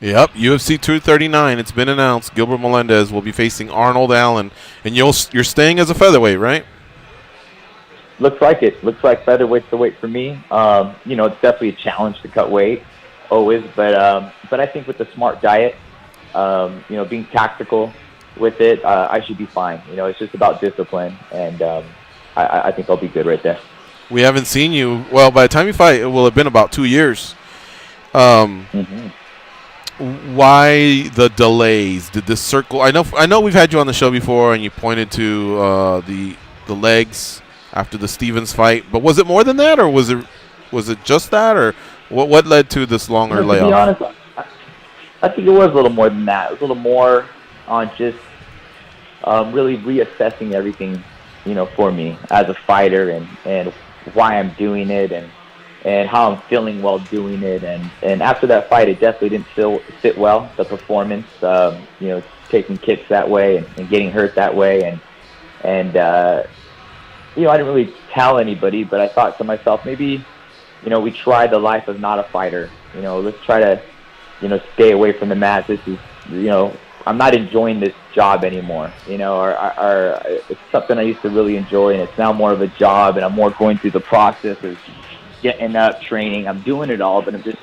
Yep, UFC 239. It's been announced. Gilbert Melendez will be facing Arnold Allen, and you're staying as a featherweight, right? Looks like it. Looks like featherweight's the weight for me. It's definitely a challenge to cut weight, always. But I think with the smart diet, being tactical with it, I should be fine. It's just about discipline, and I think I'll be good right there. We haven't seen you. Well, by the time you fight, it will have been about 2 years. Why the delays? Did this circle? I know we've had you on the show before, and you pointed to the legs after the Stevens fight. But was it more than that, or was it just that, or what led to this longer layoff? To be honest, I think it was a little more than that. It was a little more on just really reassessing everything, for me as a fighter, and why I'm doing it, and how I'm feeling while doing it. And after that fight, it definitely didn't sit well, the performance, taking kicks that way and getting hurt that way. And I didn't really tell anybody, but I thought to myself, maybe, we try the life of not a fighter. Let's try to, stay away from the mat. This is, I'm not enjoying this job anymore. It's something I used to really enjoy, and it's now more of a job, and I'm more going through the process of getting up, training. I'm doing it all, but I'm just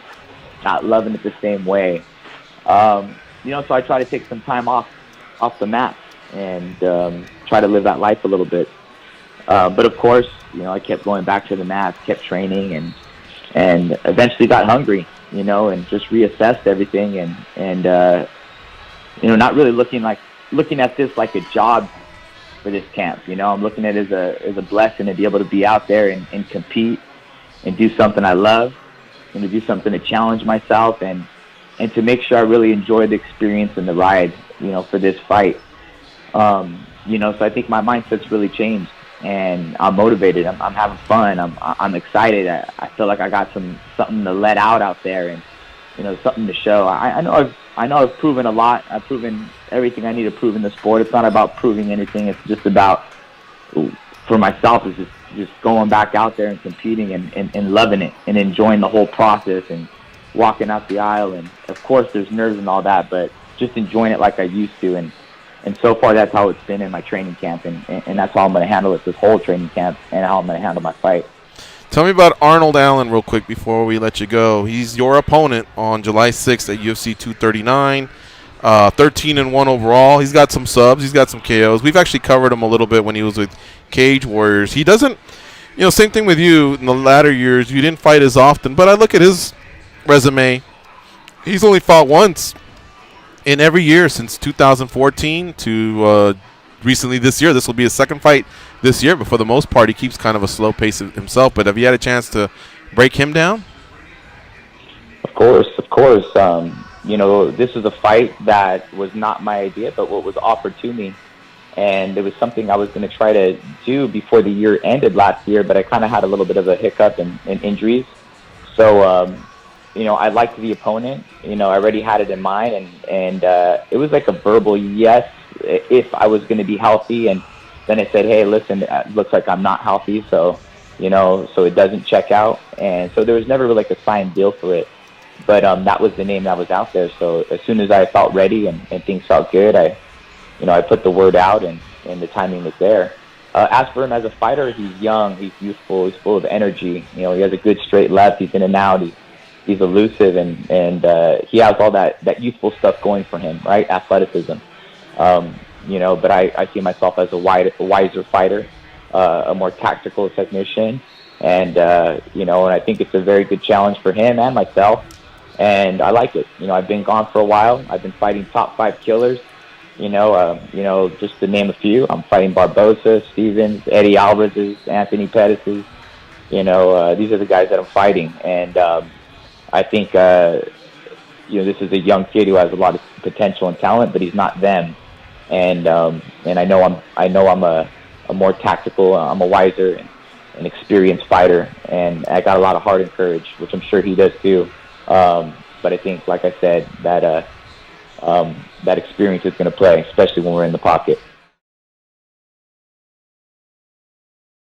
not loving it the same way. So I try to take some time off the mat and try to live that life a little bit. But of course, I kept going back to the mat, kept training, and eventually got hungry, and just reassessed everything, and not really looking at this like a job for this camp. I'm looking at it as a blessing to be able to be out there and compete and do something I love, and to do something to challenge myself, and to make sure I really enjoy the experience and the ride, for this fight. So I think my mindset's really changed, and I'm motivated. I'm having fun. I'm excited. I feel like I got something to let out there, and something to show. I know I've proven a lot. I've proven everything I need to prove in the sport. It's not about proving anything. It's just about, for myself, is just going back out there and competing and loving it and enjoying the whole process and walking out the aisle. And of course there's nerves and all that, but just enjoying it like I used to. And so far that's how it's been in my training camp, and that's how I'm going to handle it this whole training camp, and how I'm going to handle my fight. Tell me about Arnold Allen real quick before we let you go. He's your opponent on July 6th at UFC 239. 13-1 overall. He's got some subs. He's got some KOs. We've actually covered him a little bit when he was with Cage Warriors. He doesn't, same thing with you in the latter years. You didn't fight as often, but I look at his resume. He's only fought once in every year since 2014 to recently this year. This will be his second fight this year, but for the most part, he keeps kind of a slow pace himself. But have you had a chance to break him down? Of course. This was a fight that was not my idea, but what was offered to me. And it was something I was going to try to do before the year ended last year, but I kind of had a little bit of a hiccup and injuries. So, I liked the opponent. I already had it in mind, and it was like a verbal yes if I was going to be healthy. And then I said, hey, listen, it looks like I'm not healthy, so it doesn't check out. And so there was never really like a signed deal for it. But that was the name that was out there. So as soon as I felt ready and things felt good, I put the word out, and the timing was there. As for him as a fighter, he's young, he's youthful, he's full of energy. He has a good straight left, he's in and out, he's elusive, and he has all that youthful stuff going for him, right? Athleticism. But I see myself as a wiser fighter, a more tactical technician, and I think it's a very good challenge for him and myself. And I like it. I've been gone for a while. I've been fighting top 5 killers. Just to name a few. I'm fighting Barbosa, Stevens, Eddie Alvarez's, Anthony Pettis's. These are the guys that I'm fighting. And I think this is a young kid who has a lot of potential and talent, but he's not them. And I know I'm a more tactical. I'm a wiser and experienced fighter, and I got a lot of heart and courage, which I'm sure he does too. But I think, like I said, that experience is going to play, especially when we're in the pocket.